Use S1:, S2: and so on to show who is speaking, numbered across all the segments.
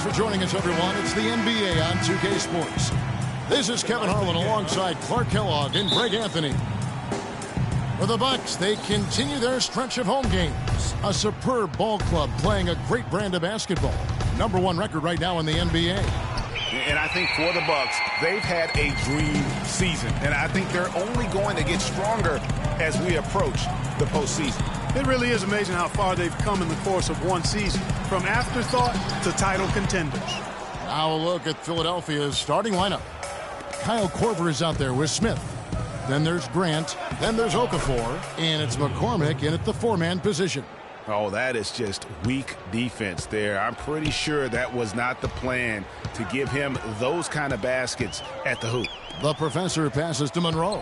S1: for joining us, everyone. It's the NBA on 2K Sports. This is Kevin Harlan alongside Clark Kellogg and Greg Anthony. For the Bucks, they continue their stretch of home games. A superb ball club playing a great brand of basketball. #1 record right now in the NBA.
S2: And I think for the Bucks, they've had a dream season. And I think they're only going to get stronger as we approach the postseason.
S3: It really is amazing how far they've come in the course of one season, from afterthought to title contenders.
S1: Now a look at Philadelphia's starting lineup. Kyle Korver is out there with Smith. Then there's Grant. Then there's Okafor. And it's McCormick in at the four-man position.
S2: Oh, that is just weak defense there. I'm pretty sure that was not the plan to give him those kind of baskets at the hoop.
S1: The professor passes to Monroe.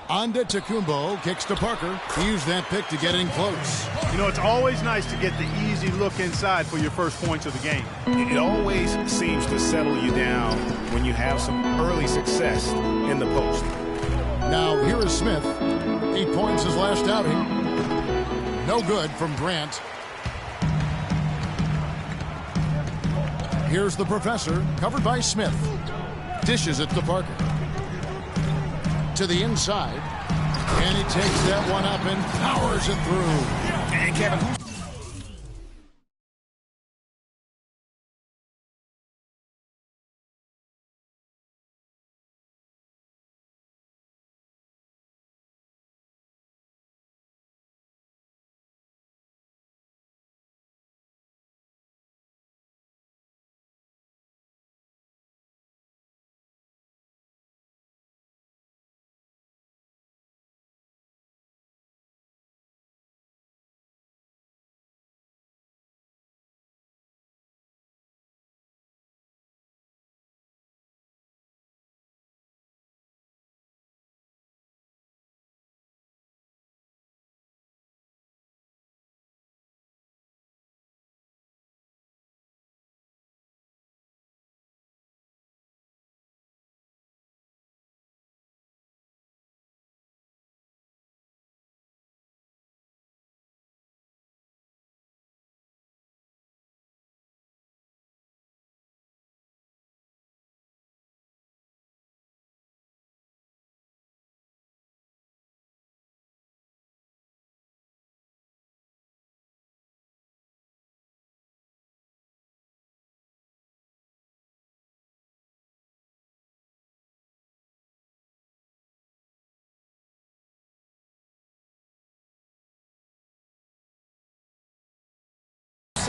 S1: Antetokounmpo kicks to Parker. He used that pick to get in close.
S3: You know, it's always nice to get the easy look inside for your first points of the game.
S2: It always seems to settle you down when you have some early success in the post.
S1: Now here is Smith. 8 points his last outing. No good from Grant. Here's the professor, covered by Smith. Dishes it to Parker. To the inside. And he takes that one up and powers it through.
S2: And Kevin,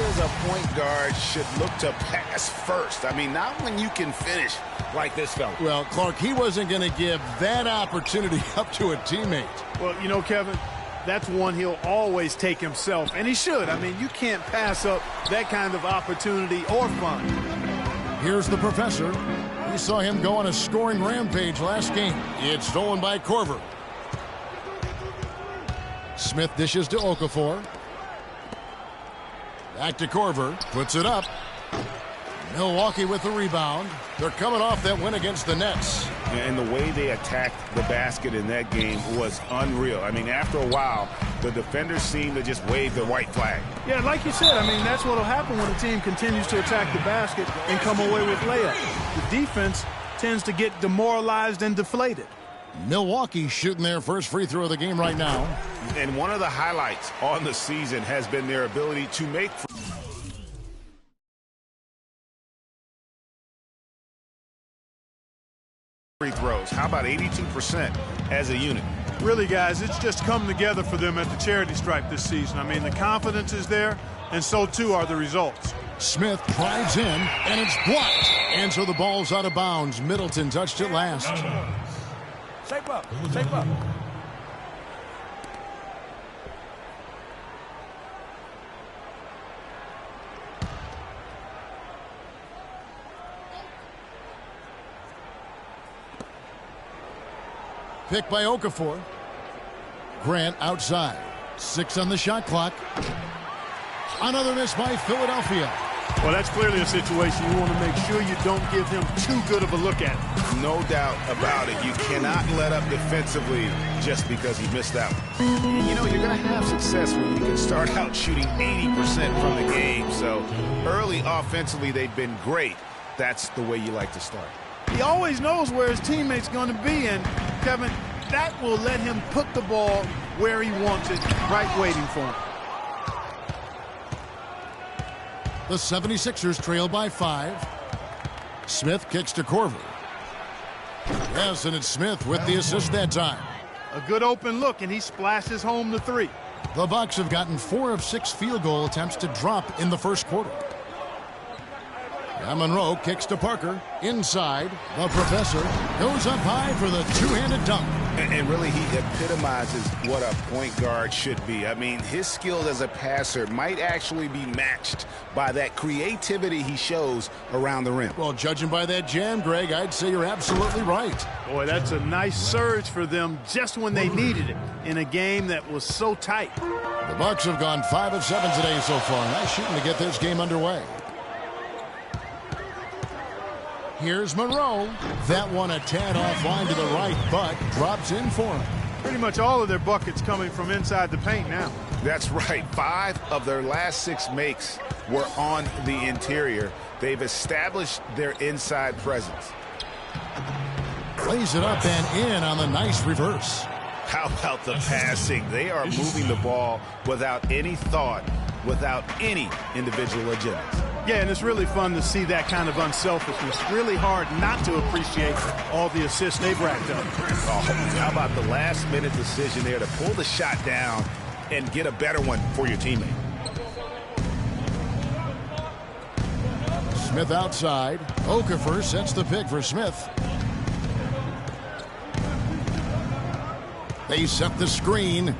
S2: as a point guard should look to pass first. I mean, not when you can finish like this fella.
S1: Well, Clark, he wasn't going to give that opportunity up to a teammate.
S3: Well, you know, Kevin, that's one he'll always take himself, and he should. I mean, you can't pass up that kind of opportunity or fun.
S1: Here's the professor. We saw him go on a scoring rampage last game. It's stolen by Korver. Smith dishes to Okafor. Back to Korver, puts it up. Milwaukee with the rebound. They're coming off that win against the Nets.
S2: And the way they attacked the basket in that game was unreal. I mean, after a while, the defenders seemed to just wave the white flag.
S3: Yeah, like you said, I mean, that's what will happen when a team continues to attack the basket and come away with layups. The defense tends to get demoralized and deflated.
S1: Milwaukee shooting their first free throw of the game right now.
S2: And one of the highlights on the season has been their ability to make free throws. How about 82% as a unit?
S3: Really, guys, it's just come together for them at the charity stripe this season. I mean, the confidence is there, and so too are the results.
S1: Smith drives in, and it's blocked. And so the ball's out of bounds. Middleton touched it last.
S4: Shape up. Shape up.
S1: Pick by Okafor. Grant outside. 6 on the shot clock. Another miss by Philadelphia.
S3: Well, that's clearly a situation you want to make sure you don't give him too good of a look at.
S2: No doubt about it. You cannot let up defensively just because he missed out. You know, you're going to have success when you can start out shooting 80% from the game. So Early offensively, they've been great. That's the way you like to start.
S3: He always knows where his teammate's going to be, and, Kevin, that will let him put the ball where he wants it, right waiting for him.
S1: The 76ers trail by 5. Smith kicks to Korver. Yes, and it's Smith with the assist that time.
S3: A good open look, and he splashes home the 3.
S1: The Bucks have gotten 4 of 6 field goal attempts to drop in the first quarter. Monroe kicks to Parker. Inside, the professor goes up high for the two-handed dunk.
S2: And really, he epitomizes what a point guard should be. I mean, his skills as a passer might actually be matched by that creativity he shows around the rim.
S1: Well, judging by that jam, Greg, I'd say you're absolutely right.
S3: Boy, that's a nice surge for them just when they needed it in a game that was so tight.
S1: The Bucks have gone 5 of 7 today so far. Nice shooting to get this game underway. Here's Monroe. That one a tad offline to the right, but drops in for him.
S3: Pretty much all of their buckets coming from inside the paint now.
S2: That's right. 5 of their last 6 makes were on the interior. They've established their inside presence.
S1: Plays it up and in on the nice reverse.
S2: How about the passing? They are moving the ball without any thought, without any individual agendas.
S3: Yeah, and it's really fun to see that kind of unselfishness. Really hard not to appreciate all the assists they've racked up.
S2: Oh, how about the last-minute decision there to pull the shot down and get a better one for your teammate?
S1: Smith outside. Okafor sets the pick for Smith. They set the screen.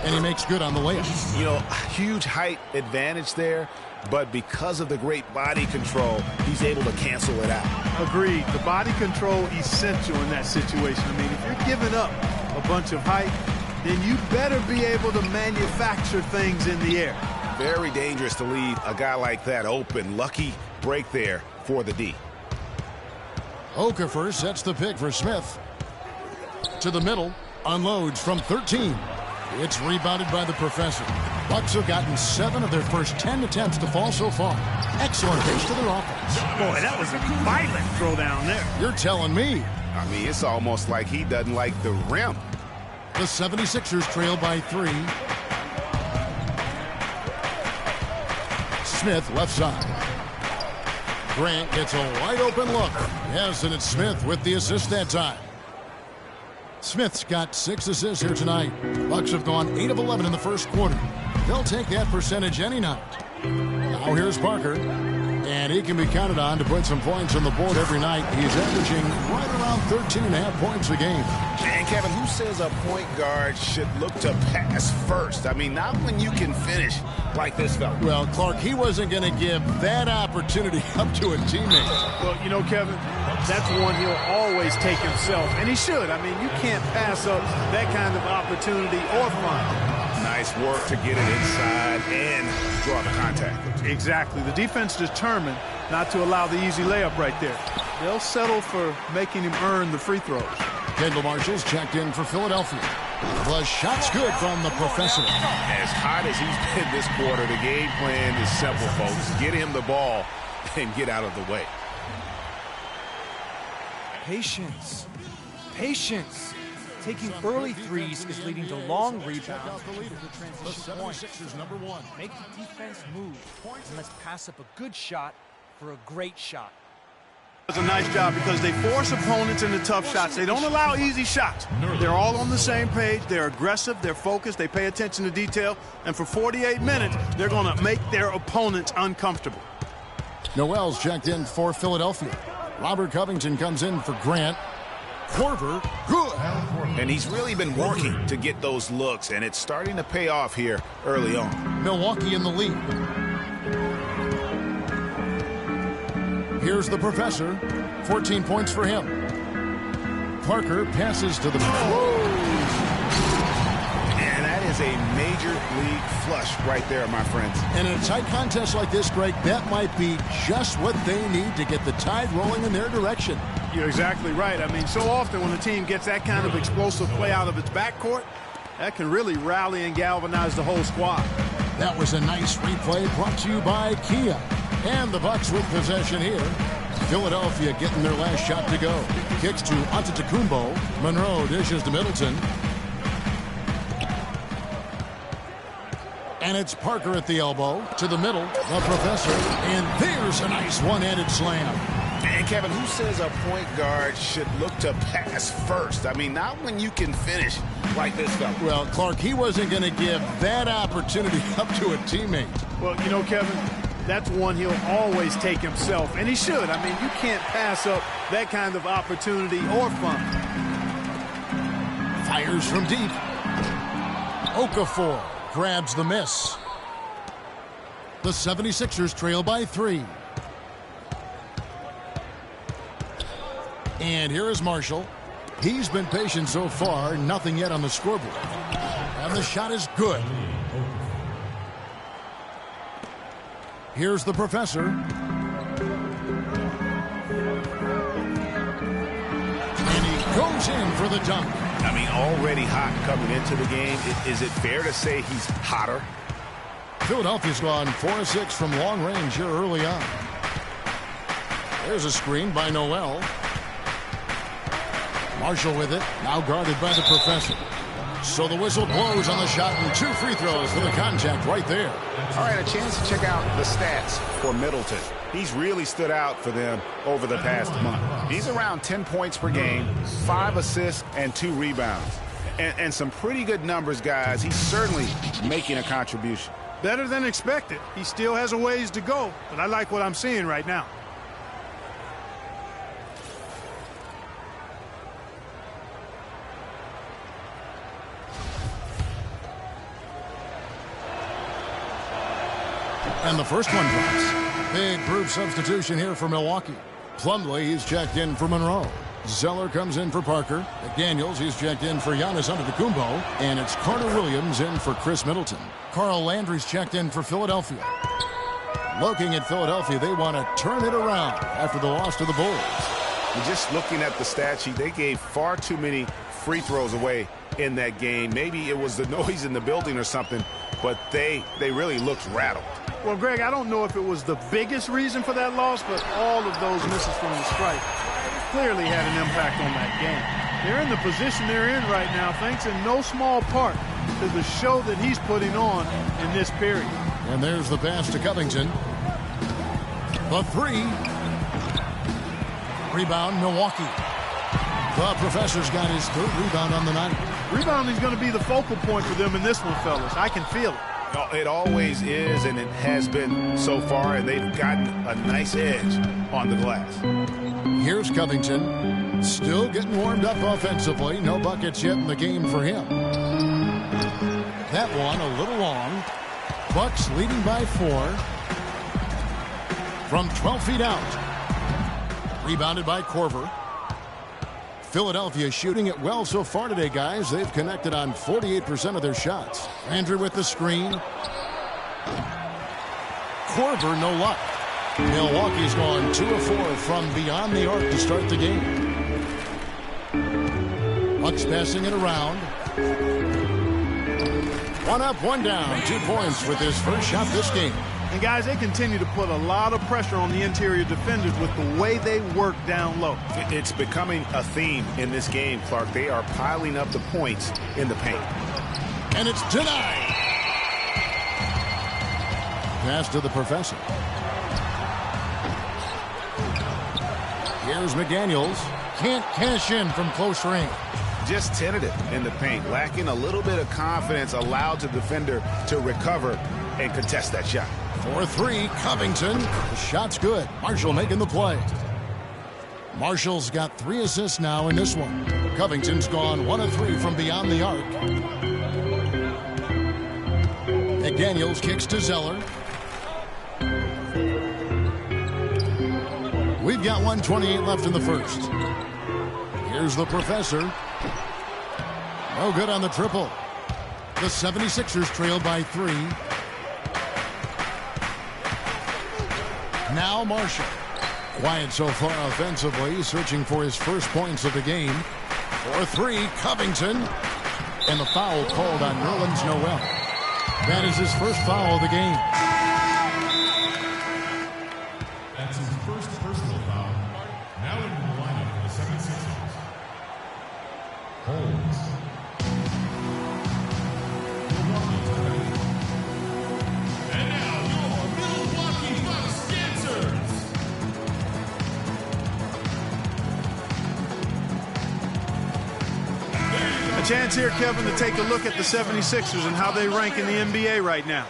S1: And he makes good on the layup.
S2: You know, huge height advantage there, but because of the great body control, he's able to cancel it out.
S3: Agreed. The body control essential in that situation. I mean, if you're giving up a bunch of height, then you better be able to manufacture things in the air.
S2: Very dangerous to leave a guy like that open. Lucky break there for the D.
S1: Okafor sets the pick for Smith. To the middle, unloads from 13. It's rebounded by the professor. Bucks have gotten 7 of their first 10 attempts to fall so far. Excellent pace to their offense.
S3: Boy, that was a violent throw down there.
S1: You're telling me.
S2: I mean, it's almost like he doesn't like the rim.
S1: The 76ers trail by 3. Smith left side. Grant gets a wide open look. Yes, and it's Smith with the assist that time. Smith's got 6 assists here tonight. Bucks have gone 8 of 11 in the first quarter. They'll take that percentage any night. Now here's Parker. And he can be counted on to put some points on the board every night. He's averaging right around 13.5 points a game.
S2: And Kevin, who says a point guard should look to pass first? I mean, not when you can finish like this fella.
S1: Well, Clark, he wasn't going to give that opportunity up to a teammate.
S3: Well, you know, Kevin, that's one he'll always take himself. And he should. I mean, you can't pass up that kind of opportunity or fun.
S2: Nice work to get it inside and draw the contact.
S3: Exactly. The defense determined not to allow the easy layup right there. They'll settle for making him earn the free throws.
S1: Kendall Marshall's checked in for Philadelphia. The shot's good from the professor.
S2: As hot as he's been this quarter, the game plan is simple, folks. Get him the ball and get out of the way.
S5: Patience. Patience. Taking early threes is leading to long rebounds.
S1: The 76ers number 1.
S5: Make the defense move, and let's pass up a good shot for a great shot.
S3: Does a nice job because they force opponents into tough shots. They don't allow easy shots. They're all on the same page. They're aggressive. They're focused. They pay attention to detail. And for 48 minutes, they're going to make their opponents uncomfortable.
S1: Noel's checked in for Philadelphia. Robert Covington comes in for Grant. Korver, good.
S2: And he's really been working to get those looks, and it's starting to pay off here early on.
S1: Milwaukee in the lead. Here's the professor. 14 points for him. Parker passes to the
S2: And that is a major league flush right there, my friends.
S1: And in a tight contest like this, Greg, that might be just what they need to get the tide rolling in their direction.
S3: You're exactly right. I mean, so often when a team gets that kind of explosive play out of its backcourt, that can really rally and galvanize the whole squad.
S1: That was a nice replay brought to you by Kia. And the Bucks with possession here. Philadelphia getting their last shot to go. Kicks to Antetokounmpo. Monroe dishes to Middleton. And it's Parker at the elbow. To the middle. The Professor. And there's a nice one-handed slam.
S2: And Kevin, who says a point guard should look to pass first? I mean, not when you can finish like this fella.
S1: Well, Clark, he wasn't going to give that opportunity up to a teammate.
S3: Well, you know, Kevin, that's one he'll always take himself, and he should. I mean, you can't pass up that kind of opportunity or fun.
S1: Fires from deep. Okafor grabs the miss. The 76ers trail by 3. And here is Marshall. He's been patient so far, nothing yet on the scoreboard. And the shot is good. Here's the Professor. And he goes in for the dunk.
S2: I mean, already hot coming into the game. Is it fair to say he's hotter?
S1: Philadelphia's gone 4-6 from long range here early on. There's a screen by Noel. Marshall with it, now guarded by the Professor. So the whistle blows on the shot and 2 free throws for the contact right there.
S2: All right, a chance to check out the stats for Middleton. He's really stood out for them over the past month. He's around 10 points per game, 5 assists, and 2 rebounds. And some pretty good numbers, guys. He's certainly making a contribution.
S3: Better than expected. He still has a ways to go, but I like what I'm seeing right now.
S1: And the first one drops. Big proof substitution here for Milwaukee. Plumlee, he's checked in for Monroe. Zeller comes in for Parker. McDaniels, he's checked in for Giannis Antetokounmpo. And it's Carter Williams in for Chris Middleton. Carl Landry's checked in for Philadelphia. Looking at Philadelphia, they want to turn it around after the loss to the Bulls.
S2: And just looking at the stat sheet, they gave far too many free throws away in that game. Maybe it was the noise in the building or something, but they really looked rattled.
S3: Well, Greg, I don't know if it was the biggest reason for that loss, but all of those misses from the stripe clearly had an impact on that game. They're in the position they're in right now thanks in no small part to the show that he's putting on in this period.
S1: And there's the pass to Covington. The 3. Rebound, Milwaukee. The Professor's got his 3rd rebound on the night.
S3: Rebounding's going to be the focal point for them in this one, fellas. I can feel it.
S2: It always is, and it has been so far, and they've gotten a nice edge on the glass.
S1: Here's Covington, still getting warmed up offensively. No buckets yet in the game for him. That one a little long. Bucks leading by 4. From 12 feet out. Rebounded by Korver. Philadelphia shooting it well so far today, guys. They've connected on 48% of their shots. Andrew with the screen. Korver, no luck. Milwaukee's gone 2 of 4 from beyond the arc to start the game. Bucks passing it around. 1 up, 1 down. 2 points with his first shot this game.
S3: And, guys, they continue to put a lot of pressure on the interior defenders with the way they work down low.
S2: It's becoming a theme in this game, Clark. They are piling up the points in the paint.
S1: And it's denied. Pass to the Professor. Here's McDaniels. Can't cash in from close range.
S2: Just tentative in the paint, lacking a little bit of confidence, allowed the defender to recover and contest that shot.
S1: 4-3, Covington. The shot's good. Marshall making the play. Marshall's got 3 assists now in this one. Covington's gone 1 of 3 from beyond the arc. McDaniels kicks to Zeller. We've got 1:28 left in the first. Here's the Professor. No good on the triple. The 76ers trail by 3. Now Marshall. Quiet so far offensively, searching for his first points of the game. 4-3, Covington. And the foul called on Nerlens Noel. That is his first foul of the game.
S6: That's his first personal foul. Now into the lineup for the 76ers. Holmes. And now your Milwaukee Bucks dancers.
S3: A chance here, Kevin, to take a look at the 76ers and how they rank in the NBA right now.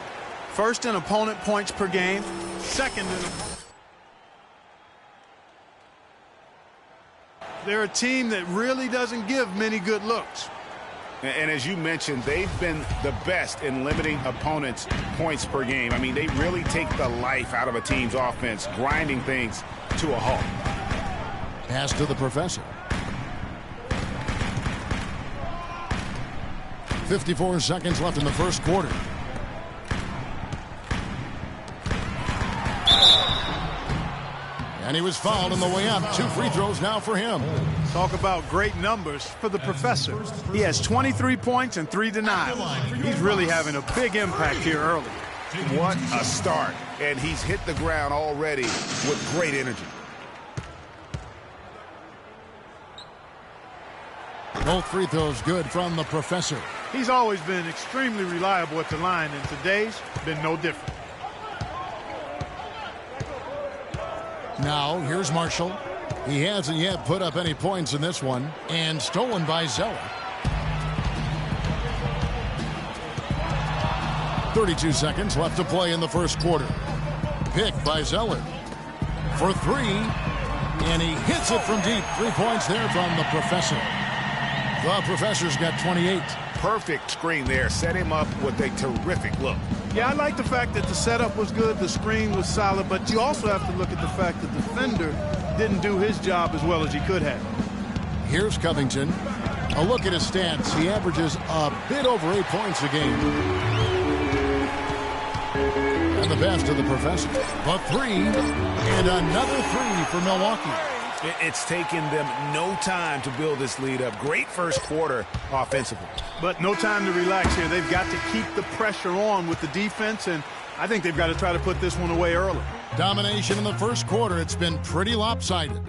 S3: First in opponent points per game. Second in... They're a team that really doesn't give many good looks.
S2: And as you mentioned, they've been the best in limiting opponents' points per game. I mean, they really take the life out of a team's offense, grinding things to a halt.
S1: Pass to the professor. 54 seconds left in the first quarter. And he was fouled on the way up. 2 free throws now for him.
S3: Talk about great numbers for the professor. He has 23 points and 3 denials. He's really having a big impact here early.
S2: What a start. And he's hit the ground already with great energy.
S1: Both free throws good from the professor.
S3: He's always been extremely reliable at the line, and today's been no different.
S1: Now, here's Marshall. He hasn't yet put up any points in this one. And stolen by Zeller. 32 seconds left to play in the first quarter. Picked by Zeller. For 3. And he hits it from deep. 3 points there from the professor. The professor's got 28.
S2: Perfect screen there. Set him up with a terrific look.
S3: Yeah, I like the fact that the setup was good, the screen was solid, but you also have to look at the fact that the defender didn't do his job as well as he could have.
S1: Here's Covington. A look at his stats. He averages a bit over 8 points a game. And the pass to the professor. A 3, and another 3 for Milwaukee.
S2: It's taken them no time to build this lead up. Great first quarter offensively.
S3: But no time to relax here. They've got to keep the pressure on with the defense, and I think they've got to try to put this one away early.
S1: Domination in the first quarter. It's been pretty lopsided.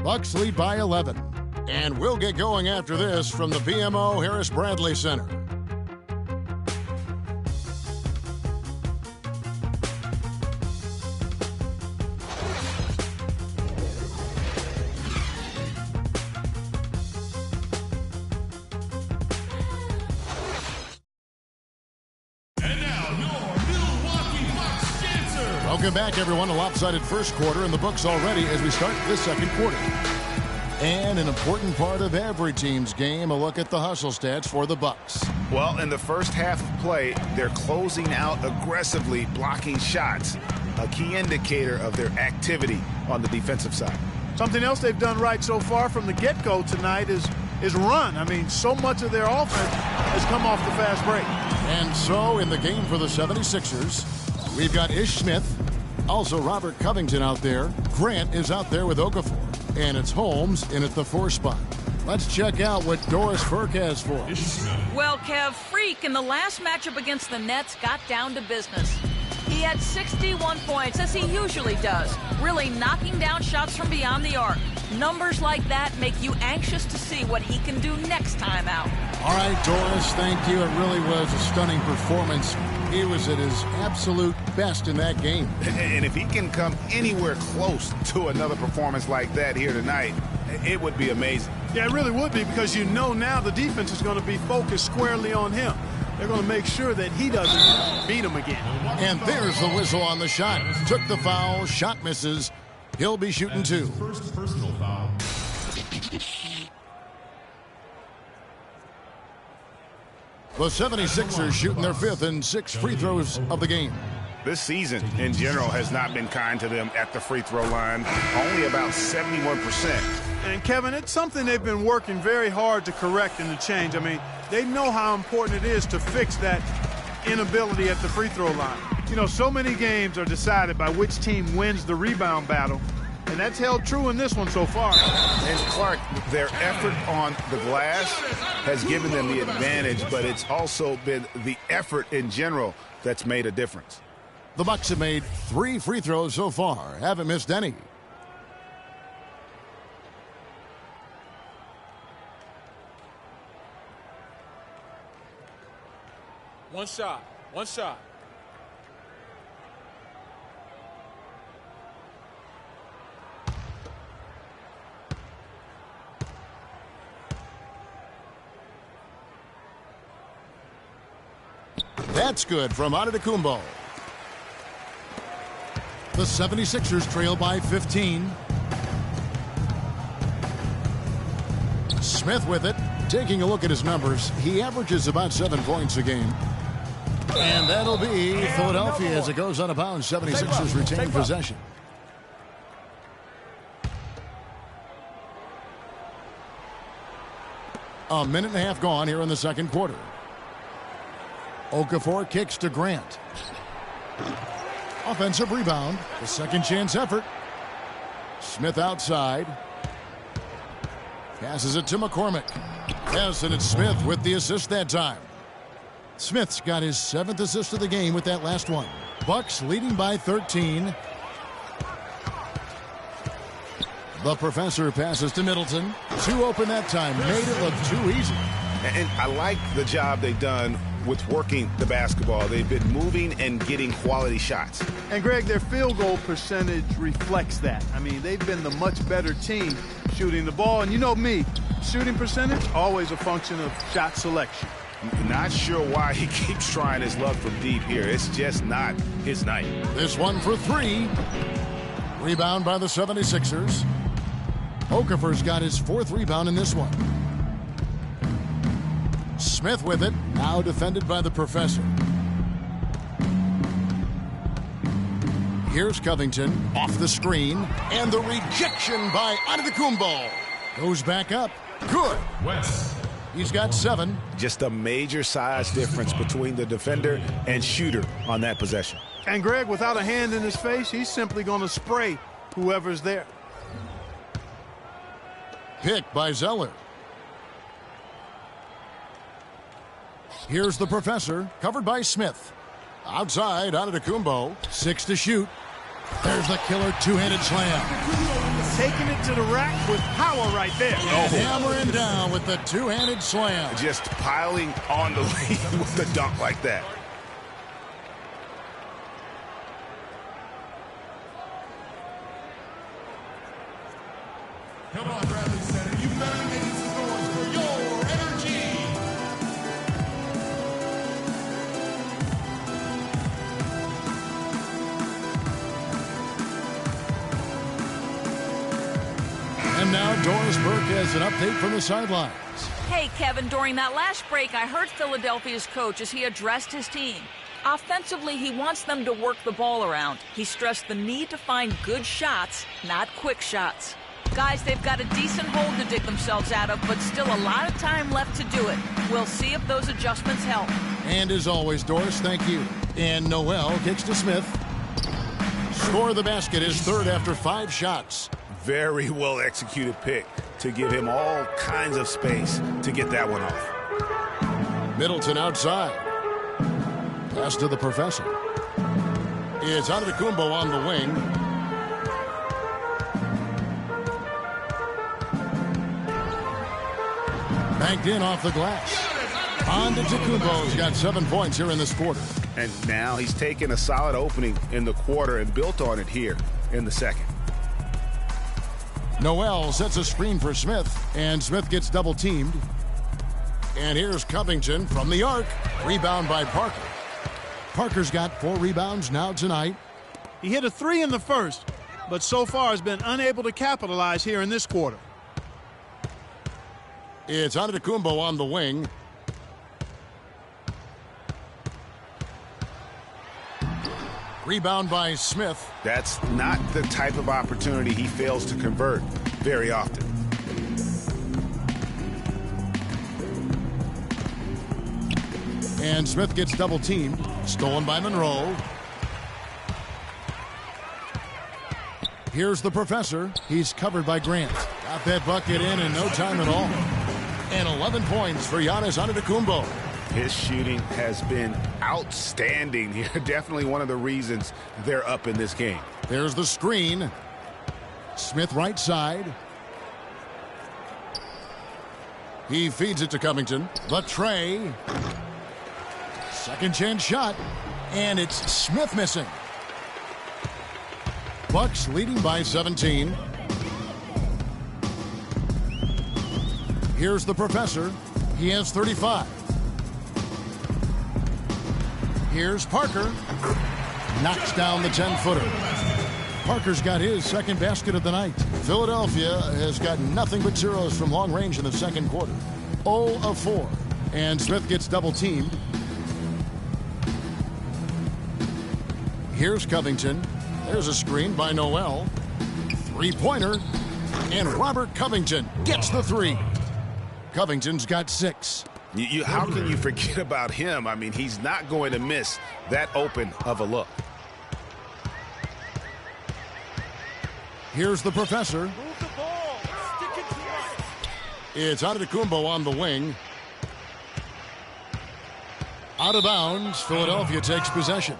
S1: Bucks lead by 11. And we'll get going after this from the BMO Harris Bradley Center. Welcome back, everyone. A lopsided first quarter in the books already as we start the second quarter. And an important part of every team's game, a look at the hustle stats for the Bucks.
S2: Well, in the first half of play, they're closing out aggressively, blocking shots, a key indicator of their activity on the defensive side.
S3: Something else they've done right so far from the get-go tonight is run. I mean, so much of their offense has come off the fast break.
S1: And so in the game for the 76ers, we've got Ish Smith, also Robert Covington out there. Grant is out there with Okafor. And it's Holmes in at the 4 spot. Let's check out what Doris Burke has for us.
S7: Well, Kev, Freak in the last matchup against the Nets got down to business. He had 61 points, as he usually does, really knocking down shots from beyond the arc. Numbers like that make you anxious to see what he can do next time out.
S1: All right, Doris, thank you. It really was a stunning performance. He was at his absolute best in that game.
S2: And if he can come anywhere close to another performance like that here tonight, it would be amazing.
S3: Yeah, it really would be, because you know now the defense is going to be focused squarely on him. They're going to make sure that he doesn't beat him again.
S1: And there's the whistle on the shot. Took the foul, shot misses. He'll be shooting 2.
S6: First personal foul.
S1: The 76ers shooting their 5th and 6th free throws of the game.
S2: This season, in general, has not been kind to them at the free throw line. Only about 71%.
S3: And, Kevin, it's something they've been working very hard to correct and to change. I mean, they know how important it is to fix that inability at the free throw line. You know, so many games are decided by which team wins the rebound battle. And that's held true in this one so far.
S2: And Clark, their effort on the glass has given them the advantage, but it's also been the effort in general that's made a difference.
S1: The Bucks have made 3 free throws so far, haven't missed any.
S4: One shot. One shot.
S1: That's good from Antetokounmpo. The 76ers trail by 15. Smith with it. Taking a look at his numbers, he averages about 7 points a game. And that'll be Philadelphia as it goes out of bounds. 76ers retain possession. A minute and a half gone here in the second quarter. Okafor kicks to Grant. Offensive rebound. The second chance effort. Smith outside. Passes it to McCormick. Yes, and it's Smith with the assist that time. Smith's got his 7th assist of the game with that last one. Bucks leading by 13. The professor passes to Middleton. 2 open that time. Made it look too easy.
S2: And I like the job they've done with working the basketball. They've been moving and getting quality shots.
S3: And, Greg, their field goal percentage reflects that. I mean, they've been the much better team shooting the ball. And you know me, shooting percentage, always a function of shot selection.
S2: Not sure why he keeps trying his luck from deep here. It's just not his night.
S1: This one for 3. Rebound by the 76ers. Okafor's got his 4th rebound in this one. Smith with it, now defended by the professor. Here's Covington off the screen, and the rejection by Antetokounmpo. Goes back up. Good.
S6: West.
S1: He's got 7.
S2: Just a major size difference between the defender and shooter on that possession.
S3: And, Greg, without a hand in his face, he's simply going to spray whoever's there.
S1: Pick by Zeller. Here's the professor, covered by Smith. Outside, Antetokounmpo, 6 to shoot. There's the killer 2-handed slam.
S3: Taking it to the rack with power right there.
S1: And hammering down with the 2-handed slam.
S2: Just piling on the lead with the dunk like that.
S6: Come on, Bradley Center. You better make some noise for your energy.
S1: And now Doris Burke has an update from the sidelines.
S7: Hey, Kevin, during that last break, I heard Philadelphia's coach as he addressed his team. Offensively, he wants them to work the ball around. He stressed the need to find good shots, not quick shots. Guys, they've got a decent hole to dig themselves out of, but still a lot of time left to do it. We'll see if those adjustments help.
S1: And as always, Doris, thank you. And Noel kicks to Smith. Score the basket, his 3rd after 5 shots.
S2: Very well executed pick to give him all kinds of space to get that one off.
S1: Middleton outside. Pass to the professor. It's Antetokounmpo on the wing. Banked in off the glass. Antetokounmpo's got 7 points here in this quarter.
S2: And now he's taken a solid opening in the quarter and built on it here in the second.
S1: Noel sets a screen for Smith, and Smith gets double teamed. And here's Covington from the arc. Rebound by Parker. Parker's got 4 rebounds now tonight.
S3: He hit a 3 in the first, but so far has been unable to capitalize here in this quarter.
S1: It's Antetokounmpo on the wing. Rebound by Smith.
S2: That's not the type of opportunity he fails to convert very often.
S1: And Smith gets double teamed. Stolen by Monroe. Here's the professor. He's covered by Grant. Got that bucket in no time at all. And 11 points for Giannis Antetokounmpo.
S2: His shooting has been outstanding here. Definitely one of the reasons they're up in this game.
S1: There's the screen. Smith right side. He feeds it to Covington. The tray. Second chance shot. And it's Smith missing. Bucks leading by 17. Here's the professor. He has 35. Here's Parker. Knocks down the 10-footer. Parker's got his second basket of the night. Philadelphia has got nothing but zeros from long range in the second quarter. 0 of 4. And Smith gets double-teamed. Here's Covington. There's a screen by Noel. Three-pointer. And Robert Covington gets the three. Covington's got 6.
S2: How can you forget about him? I mean, he's not going to miss that open of a look.
S1: Here's the professor.
S5: Move the ball. Stick it to right.
S1: It's Antetokounmpo on the wing. Out of bounds. Philadelphia takes possession.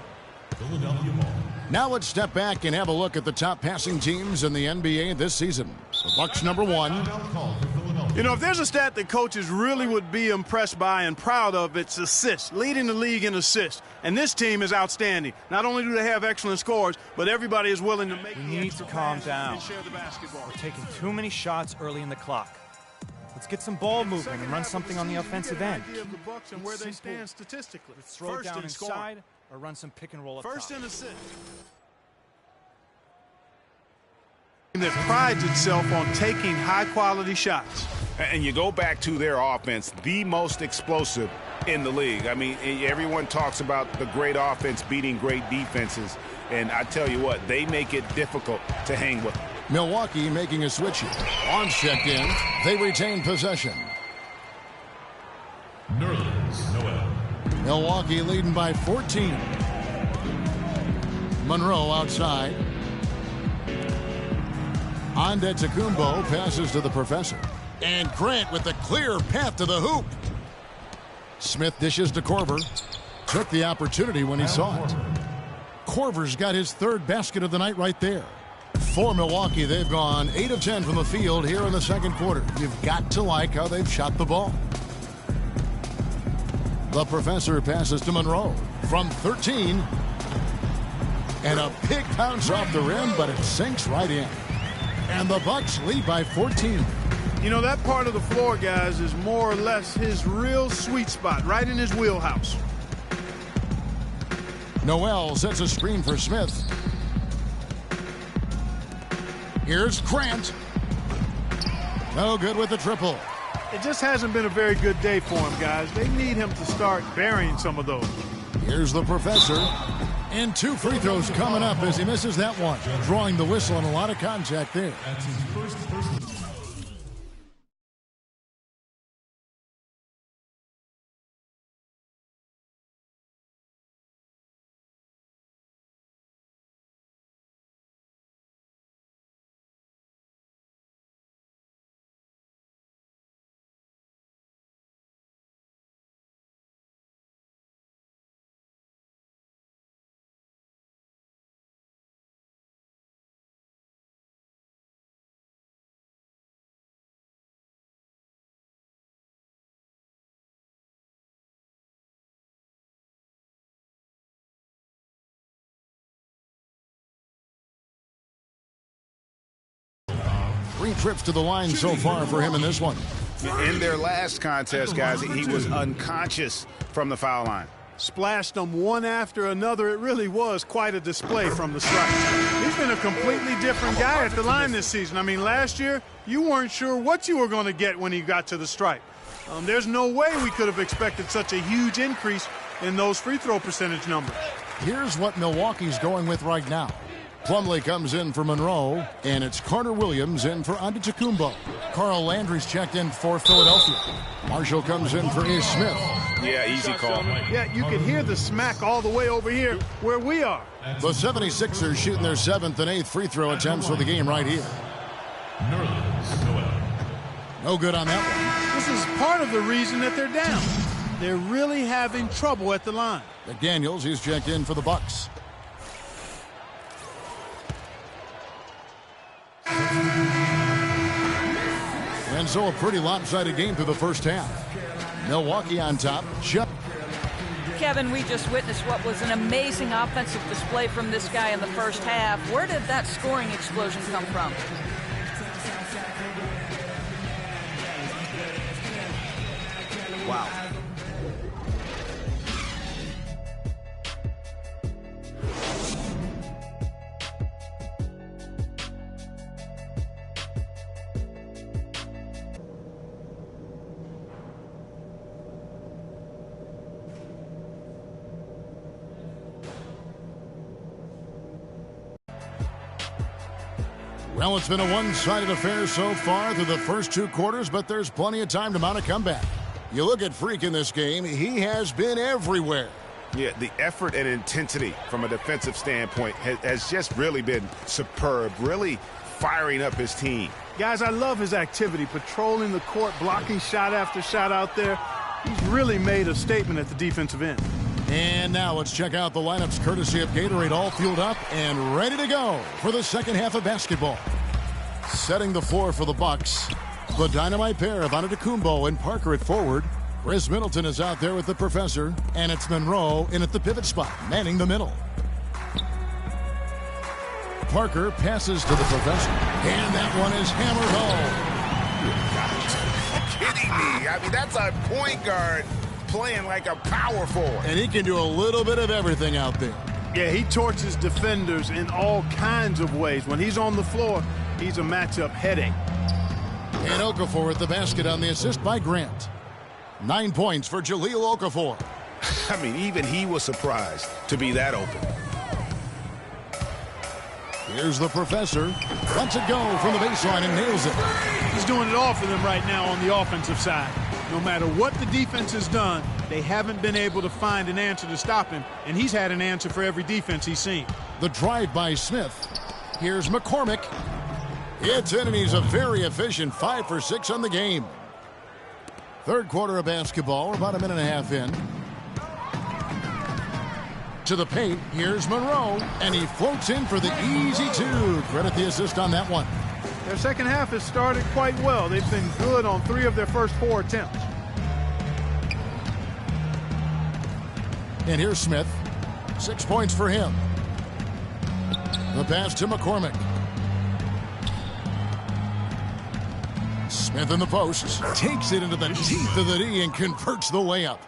S6: Philadelphia ball.
S1: Now let's step back and have a look at the top passing teams in the NBA this season. The Bucks number 1.
S6: Timeout call for Philadelphia.
S3: You know, if there's a stat that coaches really would be impressed by and proud of, it's assists, leading the league in assists. And this team is outstanding. Not only do they have excellent scores, but everybody is willing to make
S5: We
S3: the
S5: need
S3: extra
S5: to calm
S3: pass
S5: down.
S3: and share the basketball.
S5: We're taking too many shots early in the clock. Let's get some ball movement and run something on the offensive end.
S3: Idea of the Bucks and where they
S5: Simple.
S3: stand statistically.
S5: Let's throw it
S3: First
S5: down
S3: in scoring.
S5: inside or run some pick and roll up
S3: First
S5: top.
S3: in assists. That prides itself on taking high-quality shots.
S2: And you go back to their offense, the most explosive in the league. I mean, everyone talks about the great offense beating great defenses. And I tell you what, they make it difficult to hang with them.
S1: Milwaukee making a switch here. Barnes checked in. They retain possession.
S6: Nerlens Noel.
S1: Milwaukee leading by 14. Monroe outside. Antetokounmpo passes to the professor. And Grant with the clear path to the hoop. Smith dishes to Korver. Took the opportunity when he saw it. Korver's got his third basket of the night right there. For Milwaukee, they've gone 8 of 10 from the field here in the second quarter. You've got to like how they've shot the ball. The professor passes to Monroe from 13. And a big bounce off the rim, but it sinks right in. And the Bucks lead by 14.
S3: You know, that part of the floor, guys, is more or less his real sweet spot, right in his wheelhouse.
S1: Noel sets a screen for Smith. Here's Grant. No good with the triple.
S3: It just hasn't been a very good day for him, guys. They need him to start burying some of those.
S1: Here's the professor. And 2 free throws coming up as he misses that one. Drawing the whistle and a lot of contact there.
S6: That's his first personal.
S1: Three trips to the line so far for him in this one.
S2: In their last contest, guys, he was unconscious from the foul line.
S3: Splashed them one after another. It really was quite a display from the stripe. He's been a completely different guy at the line this season. I mean, last year, you weren't sure what you were going to get when he got to the stripe. There's no way we could have expected such a huge increase in those free throw percentage numbers.
S1: Here's what Milwaukee's going with right now. Plumlee comes in for Monroe, and it's Carter Williams in for Antetokounmpo. Carl Landry's checked in for Philadelphia. Marshall comes in for Ish Smith.
S2: Yeah, easy call.
S3: Yeah, you can hear the smack all the way over here where we are.
S1: The 76ers shooting their 7th and 8th free throw attempts for the game right here. No good on that one.
S3: This is part of the reason that they're down. They're really having trouble at the line.
S1: McDaniels, he's checked in for the Bucks. And so a pretty lopsided game through the first half. Milwaukee on top.
S7: Kevin, we just witnessed what was an amazing offensive display from this guy in the first half. Where did that scoring explosion come from?
S3: Wow.
S1: Well, it's been a one-sided affair so far through the first 2 quarters, but there's plenty of time to mount a comeback. You look at Freak in this game, he has been everywhere.
S2: Yeah, the effort and intensity from a defensive standpoint has just really been superb, really firing up his team.
S3: Guys, I love his activity, patrolling the court, blocking shot after shot out there. He's really made a statement at the defensive end.
S1: And now let's check out the lineups courtesy of Gatorade, all fueled up and ready to go for the second half of basketball. Setting the floor for the Bucks, the dynamite pair of Antetokounmpo and Parker at forward. Chris Middleton is out there with the professor, and it's Monroe in at the pivot spot, manning the middle. Parker passes to the professor, and that one is hammered home.
S2: Kidding me? I mean, that's a point guard playing like a power forward.
S1: And he can do a little bit of everything out there.
S3: Yeah, he torches defenders in all kinds of ways. When he's on the floor, he's a matchup headache.
S1: And Okafor at the basket on the assist by Grant. 9 points for Jahlil Okafor.
S2: I mean, even he was surprised to be that open.
S1: Here's the professor. Lets it go from the baseline and nails it.
S3: He's doing it all for them right now on the offensive side. No matter what the defense has done, they haven't been able to find an answer to stop him, and he's had an answer for every defense he's seen.
S1: The drive by Smith. Here's McCormick. It's in, and he's a very efficient 5 for 6 on the game. Third quarter of basketball. We're about a minute and a half in. To the paint. Here's Monroe, and he floats in for the easy 2. Credit the assist on that one.
S3: Their second half has started quite well. They've been good on 3 of their first 4 attempts.
S1: And here's Smith. 6 points for him. The pass to McCormick. Smith in the post. Takes it into the teeth of the D and converts the layup.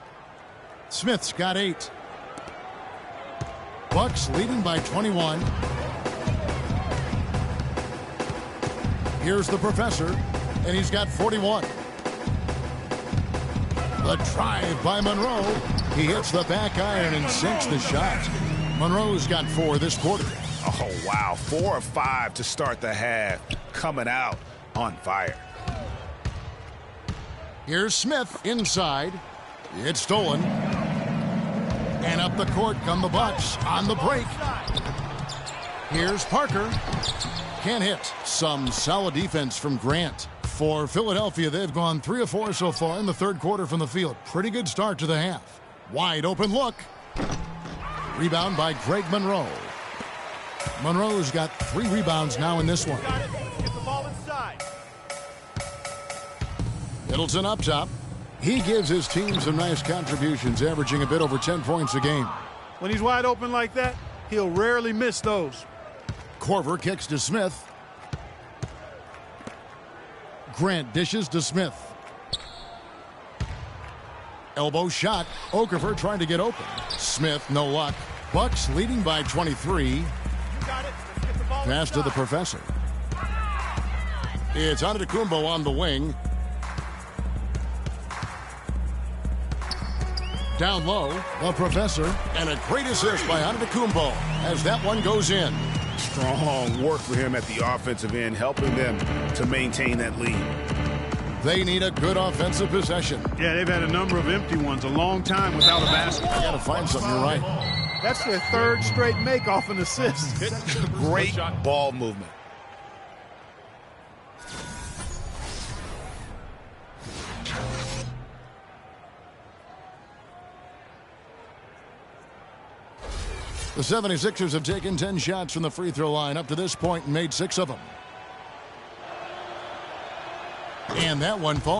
S1: Smith's got 8. Bucks leading by 21. Here's the professor, and he's got 41. The drive by Monroe. He hits the back iron and sinks the shot. Monroe's got 4 this quarter.
S2: Oh, wow. 4 of 5 to start the half. Coming out on fire.
S1: Here's Smith inside. It's stolen. And up the court come the Bucks on the break. Here's Parker. Can't hit. Some solid defense from Grant. For Philadelphia, they've gone 3 of 4 so far in the third quarter from the field. Pretty good start to the half. Wide open look. Rebound by Greg Monroe. Monroe's got 3 rebounds now in this one.
S3: Get the ball inside.
S1: Middleton up top. He gives his team some nice contributions, averaging a bit over 10 points a game.
S3: When he's wide open like that, he'll rarely miss those.
S1: Korver kicks to Smith. Grant dishes to Smith. Elbow shot. Okafor trying to get open. Smith, no luck. Bucks leading by 23. Pass to the professor. It's Antetokounmpo on the wing. Down low, the professor, and a great assist by Antetokounmpo as that one goes in.
S2: Strong work for him at the offensive end, helping them to maintain that lead.
S1: They need a good offensive possession.
S3: Yeah, they've had a number of empty ones, a long time without a basket.
S1: Got to find something, you're right.
S3: That's their third straight make off an assist.
S2: Great ball movement.
S1: The 76ers have taken 10 shots from the free throw line up to this point and made 6 of them. And that one falls.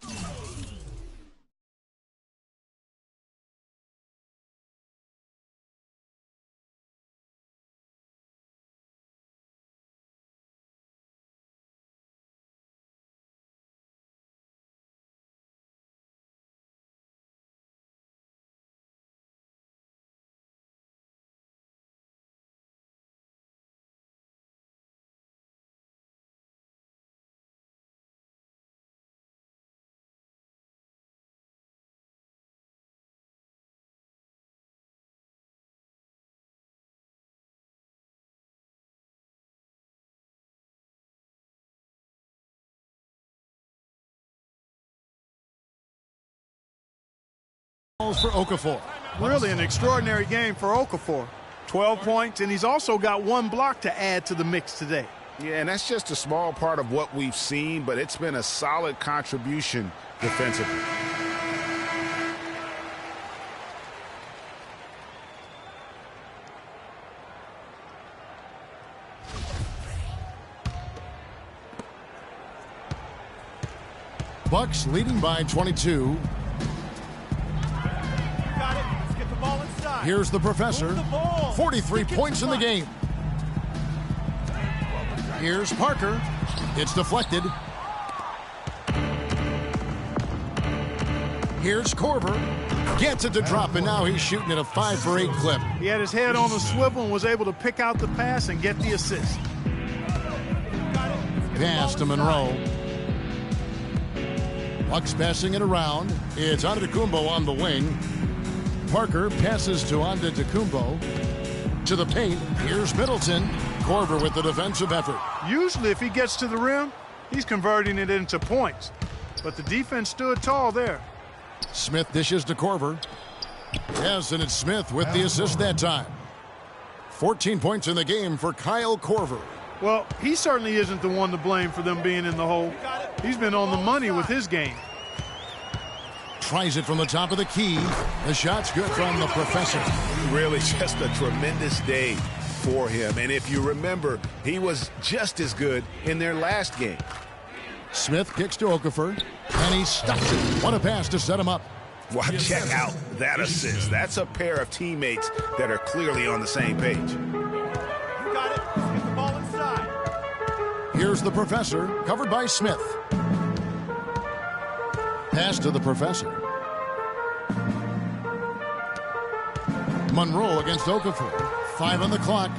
S1: For Okafor.
S3: Really an extraordinary game for Okafor. 12 points, and he's also got 1 block to add to the mix today.
S2: Yeah, and that's just a small part of what we've seen, but it's been a solid contribution defensively.
S1: Bucks leading by 22. Here's the professor. 43 points in the game. Here's Parker. It's deflected. Here's Korver. Gets it to drop, and now he's shooting at a 5 for 8 clip.
S3: He had his head on a swivel and was able to pick out the pass and get the assist.
S1: Pass to Monroe. Bucks passing it around. It's Antetokounmpo on the wing. Parker passes to Antetokounmpo. To the paint. Here's Middleton. Korver with the defensive effort.
S3: Usually if he gets to the rim, he's converting it into points. But the defense stood tall there.
S1: Smith dishes to Korver. Yes, and it's Smith with the assist that time. 14 points in the game for Kyle Korver.
S3: Well, he certainly isn't the one to blame for them being in the hole. He's been on the money with his game.
S1: Tries it from the top of the key. The shot's good from the professor.
S2: Really just a tremendous day for him. And if you remember, he was just as good in their last game.
S1: Smith kicks to Okafor, and he stops it. What a pass to set him up.
S2: Wow, check out that assist. That's a pair of teammates that are clearly on the same page.
S3: You got it. Let's get the ball inside.
S1: Here's the professor, covered by Smith. Pass to the professor. Monroe against Okafor. 5 on the clock.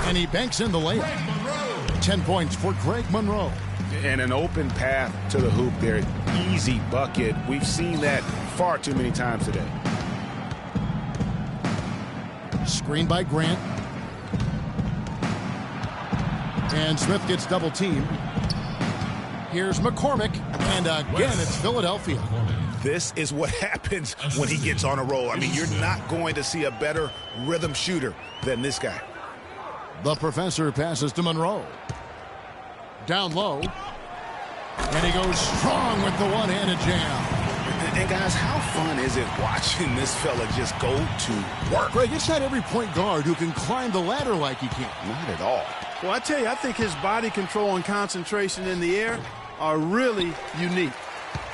S1: And he banks in the layup. 10 points for Greg Monroe.
S2: And an open path to the hoop there. Easy bucket. We've seen that far too many times today.
S1: Screen by Grant. And Smith gets double teamed. Here's McCormick. And again, it's Philadelphia.
S2: This is what happens when he gets on a roll. I mean, you're not going to see a better rhythm shooter than this guy.
S1: The professor passes to Monroe. Down low. And he goes strong with the one-handed jam.
S2: And guys, how fun is it watching this fella just go to work?
S1: Greg, it's not every point guard who can climb the ladder like he can.
S2: Not at all.
S3: Well, I tell you, I think his body control and concentration in the air are really unique.